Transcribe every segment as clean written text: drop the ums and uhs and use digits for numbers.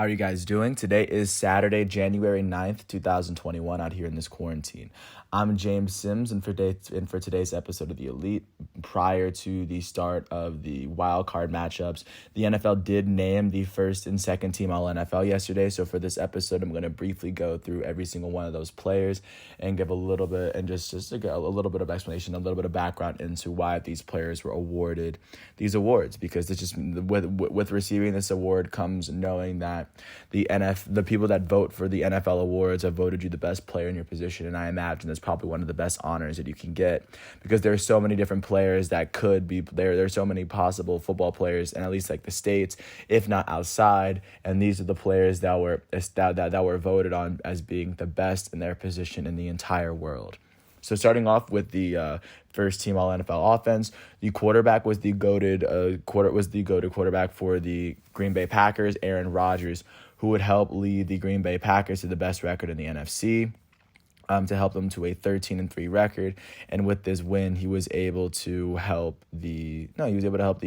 How are you guys doing? Today is Saturday, January 9th, 2021, out here in this quarantine. I'm James Sims, and for today's episode of The Elite, prior to the start of the wild card matchups, the NFL did name the first and second team All-NFL yesterday. So for this episode, I'm going to briefly go through every single one of those players and give a little bit and just a little bit of explanation, a little bit of background into why these players were awarded these awards. Because it's just with receiving this award comes knowing that the people that vote for the NFL awards have voted you the best player in your position, and I imagine that's probably one of the best honors that you can get because there are so many different players that could be there. There's so many possible football players, and at least like the states, if not outside, and these are the players that were voted on as being the best in their position in the entire world. So starting off with the first team All NFL offense, the quarterback was the goated quarterback for the Green Bay Packers, Aaron Rodgers, who would help lead the Green Bay Packers to the best record in the NFC. To help them to a 13-3 record, and with this win, he was able to help the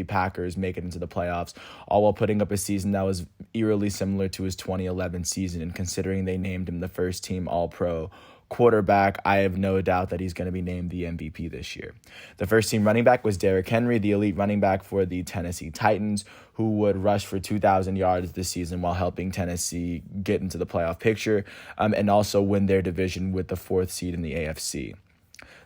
Packers make it into the playoffs, all while putting up a season that was eerily similar to his 2011 season. And considering they named him the first team All-Pro quarterback, I have no doubt that he's going to be named the MVP this year. The first team running back was Derrick Henry, the elite running back for the Tennessee Titans, who would rush for 2,000 yards this season while helping Tennessee get into the playoff picture and also win their division with the fourth seed in the AFC.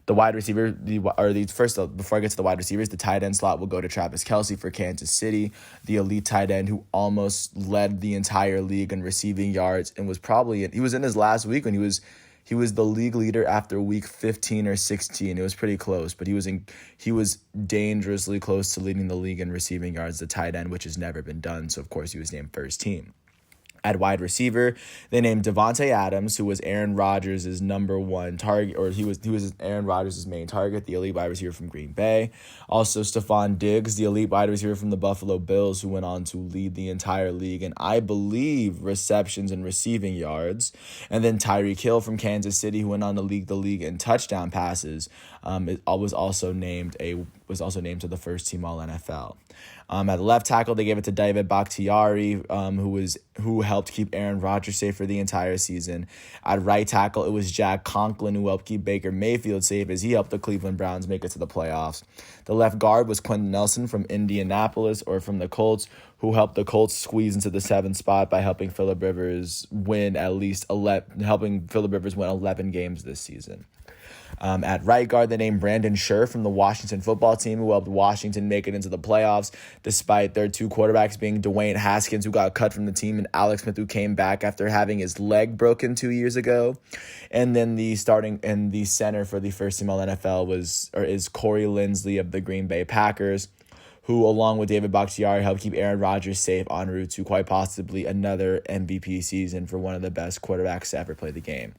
The wide receiver, before I get to the wide receivers, the tight end slot will go to Travis Kelce for Kansas City, the elite tight end who almost led the entire league in receiving yards and he was in his last week when he was the league leader after week 15 or 16. It was pretty close, but he was dangerously close to leading the league in receiving yards, the tight end, which has never been done. So, of course, he was named first team. At wide receiver, they named Davante Adams, who was Aaron Rodgers' number one target, or he was Aaron Rodgers' main target, the elite wide receiver from Green Bay. Also, Stephon Diggs, the elite wide receiver from the Buffalo Bills, who went on to lead the entire league in, I believe, receptions and receiving yards. And then Tyreek Hill from Kansas City, who went on to lead the league in touchdown passes, was also named to the first team All NFL. At the left tackle, they gave it to David Bakhtiari, who helped keep Aaron Rodgers safe for the entire season. At right tackle, it was Jack Conklin, who helped keep Baker Mayfield safe as he helped the Cleveland Browns make it to the playoffs. The left guard was Quentin Nelson from Indianapolis, or from the Colts, who helped the Colts squeeze into the 7th spot by helping Phillip Rivers win 11 games this season. At right guard, they named Brandon Scherff from the Washington football team, who helped Washington make it into the playoffs, despite their two quarterbacks being Dwayne Haskins, who got cut from the team, and Alex Smith, who came back after having his leg broken 2 years ago. And then the center for the first team All NFL is Corey Linsley of the Green Bay Packers, who, along with David Bakhtiari, helped keep Aaron Rodgers safe en route to quite possibly another MVP season for one of the best quarterbacks to ever play the game.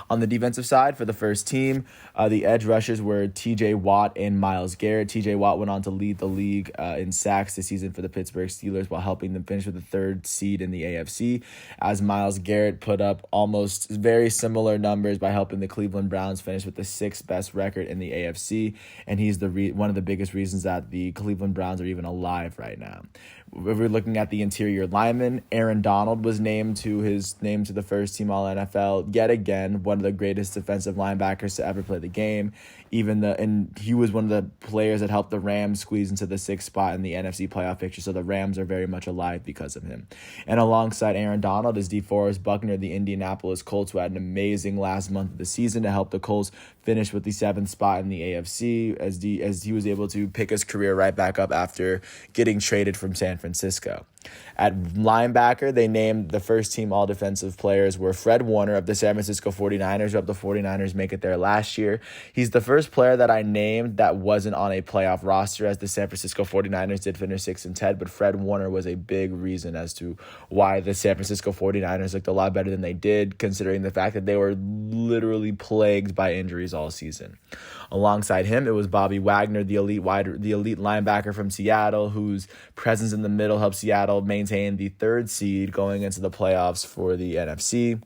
On the defensive side, for the first team, the edge rushers were T.J. Watt and Myles Garrett. T.J. Watt went on to lead the league in sacks this season for the Pittsburgh Steelers while helping them finish with the third seed in the AFC, as Myles Garrett put up almost very similar numbers by helping the Cleveland Browns finish with the 6th best record in the AFC, and he's one of the biggest reasons that the Cleveland Browns are even alive right now. If we're looking at the interior linemen, Aaron Donald was named to the first team All NFL yet again, one of the greatest defensive linebackers to ever play the game. And he was one of the players that helped the Rams squeeze into the 6th spot in the NFC playoff picture. So the Rams are very much alive because of him. And alongside Aaron Donald is DeForest Buckner, the Indianapolis Colts, who had an amazing last month of the season to help the Colts finish with the 7th spot in the AFC as he was able to pick his career right back up after getting traded from San Francisco. At linebacker, they named the first team all defensive players were Fred Warner of the San Francisco 49ers, who helped the 49ers make it there last year. He's the first player that I named that wasn't on a playoff roster, as the San Francisco 49ers did finish 6-10, but Fred Warner was a big reason as to why the San Francisco 49ers looked a lot better than they did, considering the fact that they were literally plagued by injuries all season. Alongside him, it was Bobby Wagner, the elite linebacker from Seattle, whose presence in the middle helped Seattle maintain the 3rd seed going into the playoffs for the NFC.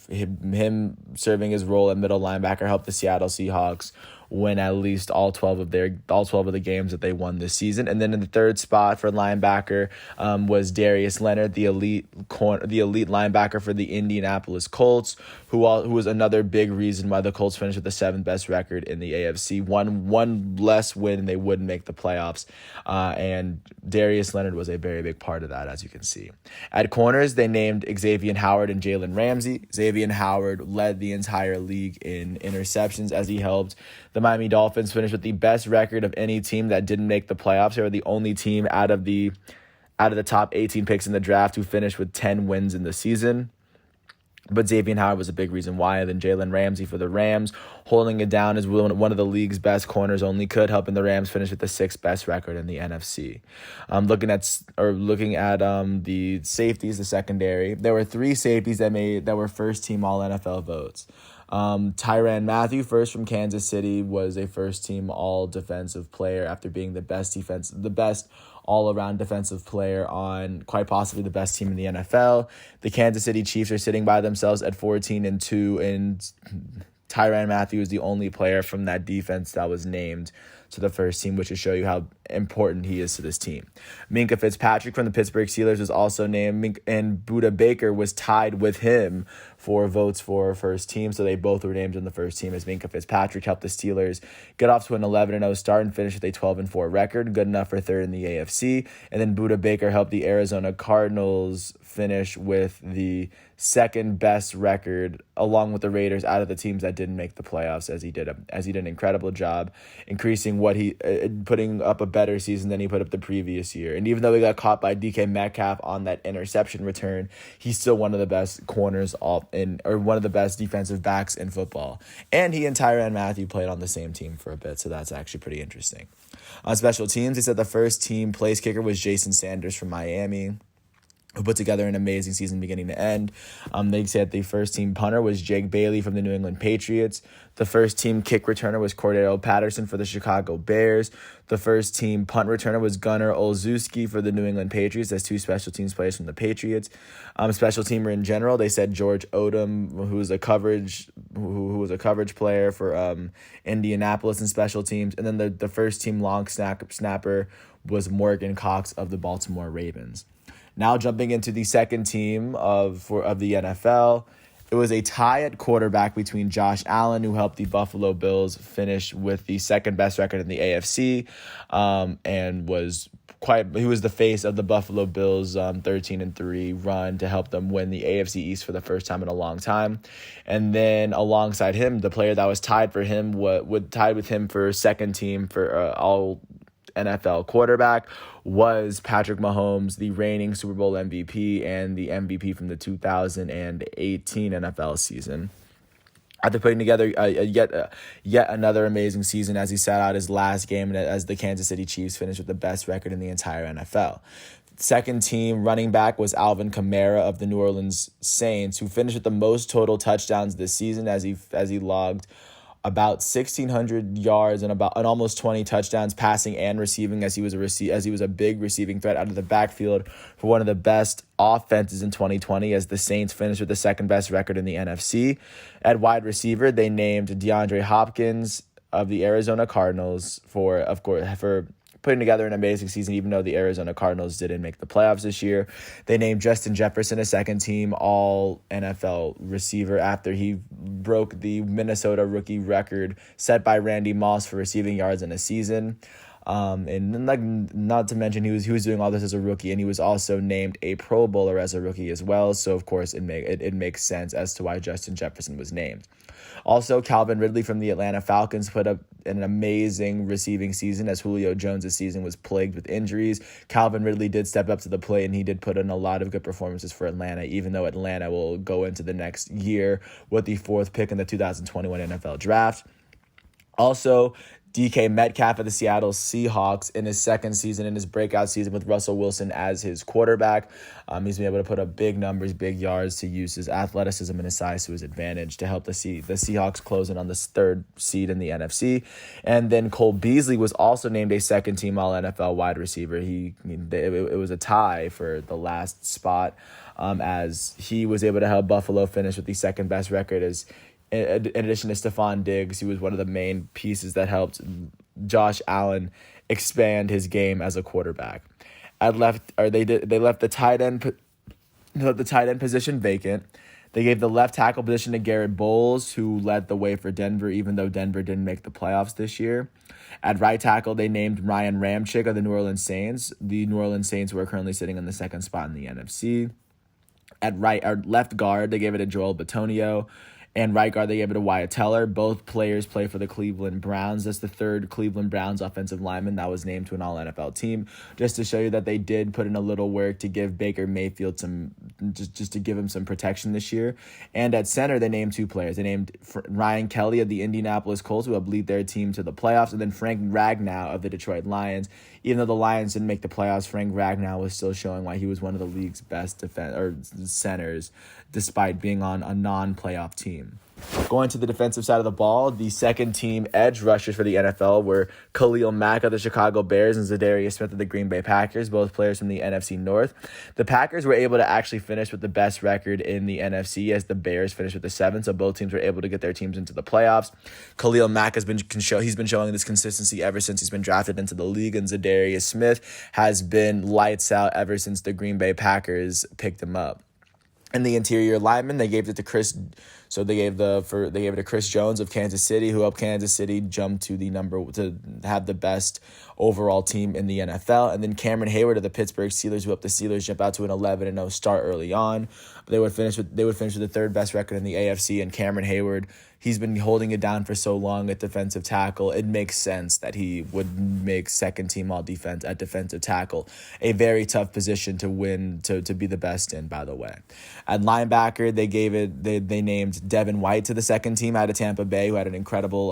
Him serving his role at middle linebacker helped the Seattle Seahawks win at least all 12 of the games that they won this season. And then in the third spot for linebacker was Darius Leonard, the elite linebacker for the Indianapolis Colts, who was another big reason why the Colts finished with the 7th best record in the AFC. One less win and they wouldn't make the playoffs. And Darius Leonard was a very big part of that, as you can see. At corners, they named Xavier Howard and Jalen Ramsey. Xavier Howard led the entire league in interceptions as he helped the Miami Dolphins finish with the best record of any team that didn't make the playoffs. They were the only team out of the top 18 picks in the draft who finished with 10 wins in the season. But Xavier Howard was a big reason why. And then Jalen Ramsey for the Rams, holding it down as one of the league's best corners only could, helping the Rams finish with the 6th best record in the NFC. Looking at the safeties, the secondary, there were 3 safeties that were first team All NFL votes. Tyrann Mathieu, first from Kansas City, was a first team All Defensive Player after being the best all-around defensive player on quite possibly the best team in the NFL. The Kansas City Chiefs are sitting by themselves at 14-2, and Tyrann Mathieu is the only player from that defense that was named to the first team, which will show you how important he is to this team. Minkah Fitzpatrick from the Pittsburgh Steelers was also named, and Budda Baker was tied with him for votes for first team, so they both were named on the first team, as Minkah Fitzpatrick helped the Steelers get off to an 11-0 start and finish with a 12-4 record, good enough for third in the AFC. And then Budda Baker helped the Arizona Cardinals finish with the 2nd best record, along with the Raiders, out of the teams that didn't make the playoffs, as he did an incredible job increasing putting up a better season than he put up the previous year. And even though he got caught by DK Metcalf on that interception return, he's still one of the best corners or one of the best defensive backs in football. And he and Tyrann Mathieu played on the same team for a bit, so that's actually pretty interesting. On special teams, he said the first team place kicker was Jason Sanders from Miami, who put together an amazing season beginning to end. They said the first team punter was Jake Bailey from the New England Patriots. The first team kick returner was Cordero Patterson for the Chicago Bears. The first team punt returner was Gunnar Olszewski for the New England Patriots. As 2 special teams players from the Patriots. Special teamer in general, they said George Odom, who was a coverage player for Indianapolis in special teams. And then the first team long snapper was Morgan Cox of the Baltimore Ravens. Now jumping into the second team of the NFL, it was a tie at quarterback between Josh Allen, who helped the Buffalo Bills finish with the 2nd best record in the AFC, and he was the face of the Buffalo Bills 13-3 run to help them win the AFC East for the first time in a long time. And then alongside him, the player that was tied with him for second team for all NFL quarterback was Patrick Mahomes, the reigning Super Bowl MVP and the MVP from the 2018 NFL season. After putting together yet another amazing season, as he sat out his last game and as the Kansas City Chiefs finished with the best record in the entire NFL. Second team running back was Alvin Kamara of the New Orleans Saints, who finished with the most total touchdowns this season as he logged about 1,600 yards and almost 20 touchdowns passing and receiving, as he was a big receiving threat out of the backfield for one of the best offenses in 2020, as the Saints finished with the 2nd best record in the NFC. At wide receiver, they named DeAndre Hopkins of the Arizona Cardinals for putting together an amazing season, even though the Arizona Cardinals didn't make the playoffs this year. They named Justin Jefferson a second-team All-NFL receiver after he broke the Minnesota rookie record set by Randy Moss for receiving yards in a season. And not to mention he was doing all this as a rookie, and he was also named a Pro Bowler as a rookie as well. So of course it makes sense as to why Justin Jefferson was named. Also, Calvin Ridley from the Atlanta Falcons put up an amazing receiving season, as Julio Jones' season was plagued with injuries. Calvin Ridley did step up to the plate, and he did put in a lot of good performances for Atlanta, even though Atlanta will go into the next year with the 4th pick in the 2021 NFL Draft. Also, DK Metcalf of the Seattle Seahawks in his second season, in his breakout season with Russell Wilson as his quarterback. He's been able to put up big numbers, big yards, to use his athleticism and his size to his advantage to help the Seahawks close in on this 3rd seed in the NFC. And then Cole Beasley was also named a second-team All-NFL wide receiver. It was a tie for the last spot, as he was able to help Buffalo finish with the 2nd best record, as in addition to Stephon Diggs, who was one of the main pieces that helped Josh Allen expand his game as a quarterback. They left the tight end position vacant. They gave the left tackle position to Garrett Bowles, who led the way for Denver, even though Denver didn't make the playoffs this year. At right tackle, they named Ryan Ramczyk of the New Orleans Saints. The New Orleans Saints were currently sitting in the second spot in the NFC. At left guard, they gave it to Joel Bitonio. And right guard, they gave it to Wyatt Teller. Both players play for the Cleveland Browns. That's the third Cleveland Browns offensive lineman that was named to an all-NFL team. Just to show you that they did put in a little work to give Baker Mayfield just to give him some protection this year. And at center, they named two players. They named Ryan Kelly of the Indianapolis Colts, who helped lead their team to the playoffs, and then Frank Ragnow of the Detroit Lions. Even though the Lions didn't make the playoffs, Frank Ragnow was still showing why he was one of the league's best centers, despite being on a non-playoff team. Going to the defensive side of the ball, the second team edge rushers for the NFL were Khalil Mack of the Chicago Bears and Za'Darius Smith of the Green Bay Packers, both players from the NFC North. The Packers were able to actually finish with the best record in the NFC, as the Bears finished with the 7th, so both teams were able to get their teams into the playoffs. Khalil Mack he's been showing this consistency ever since he's been drafted into the league, and Za'Darius Smith has been lights out ever since the Green Bay Packers picked him up. And the interior lineman, they gave it to Chris Jones of Kansas City, who helped Kansas City jump to have the best overall team in the NFL. And then Cameron Hayward of the Pittsburgh Steelers, who helped the Steelers jump out to an 11-0 start early on. But they would finish with the third best record in the AFC. And Cameron Hayward, he's been holding it down for so long at defensive tackle. It makes sense that he would make second team all defense at defensive tackle. A very tough position to win, to be the best in, by the way. At linebacker, they named Devin White to the second team out of Tampa Bay, who had an incredible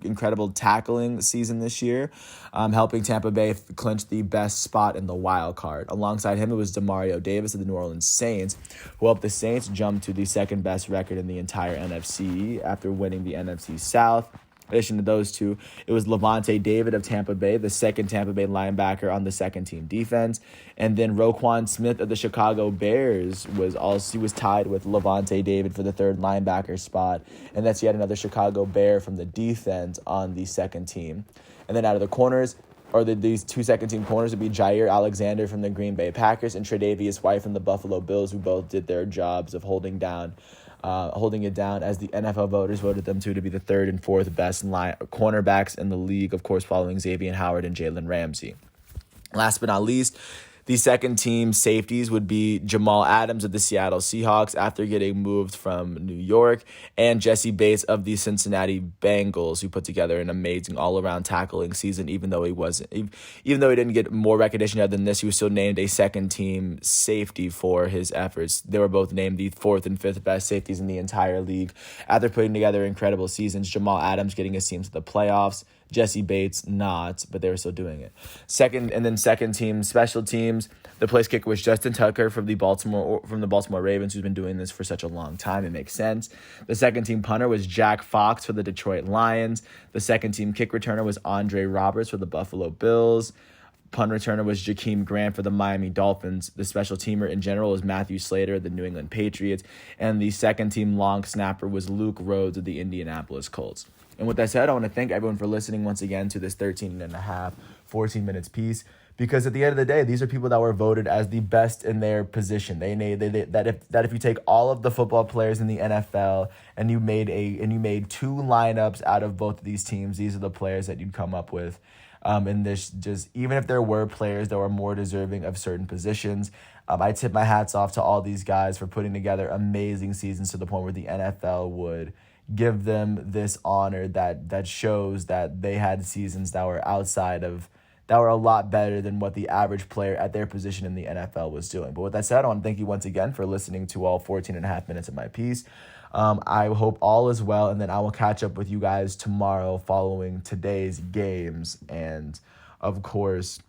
incredible tackling season this year, helping Tampa Bay clinch the best spot in the wild card. Alongside him, it was Demario Davis of the New Orleans Saints, who helped the Saints jump to the second best record in the entire NFC after winning the NFC South. In addition to those two, it was Levante David of Tampa Bay, the second Tampa Bay linebacker on the second team defense. And then Roquan Smith of the Chicago Bears was tied with Levante David for the third linebacker spot. And that's yet another Chicago Bear from the defense on the second team. And then out of the corners, these two second-team corners would be Jair Alexander from the Green Bay Packers and Tre'Davious White from the Buffalo Bills, who both did their jobs of holding it down as the NFL voters voted them to be the third and fourth best cornerbacks in the league, of course, following Xavier Howard and Jalen Ramsey. Last but not least, the second team safeties would be Jamal Adams of the Seattle Seahawks after getting moved from New York, and Jesse Bates of the Cincinnati Bengals, who put together an amazing all-around tackling season. Even though he didn't get more recognition other than this, he was still named a second team safety for his efforts. They were both named the fourth and fifth best safeties in the entire league after putting together incredible seasons. Jamal Adams getting his team to the playoffs, Jesse Bates not, but they were still doing it. Second team special teams, the place kicker was Justin Tucker from the Baltimore Ravens, who's been doing this for such a long time. It makes sense. The second team punter was Jack Fox for the Detroit Lions. The second team kick returner was Andre Roberts for the Buffalo Bills. Punt returner was Jakeem Grant for the Miami Dolphins. The special teamer in general was Matthew Slater of the New England Patriots. And the second team long snapper was Luke Rhodes of the Indianapolis Colts. And with that said, I want to thank everyone for listening once again to this 14 minutes piece, because at the end of the day, these are people that were voted as the best in their position. If you take all of the football players in the NFL and you made two lineups out of both of these teams, these are the players that you'd come up with. And this, just even if there were players that were more deserving of certain positions, I tip my hats off to all these guys for putting together amazing seasons to the point where the NFL would give them this honor that shows that they had seasons that were that were a lot better than what the average player at their position in the NFL was doing. But with that said, I want to thank you once again for listening to all 14 and a half minutes of my piece. I hope all is well, and then I will catch up with you guys tomorrow following today's games. And of course,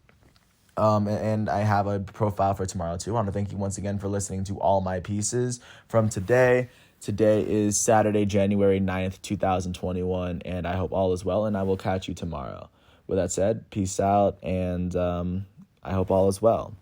and I have a profile for tomorrow too. I want to thank you once again for listening to all my pieces from today. Today is Saturday, January 9th, 2021, and I hope all is well, and I will catch you tomorrow. With that said, peace out, and I hope all is well.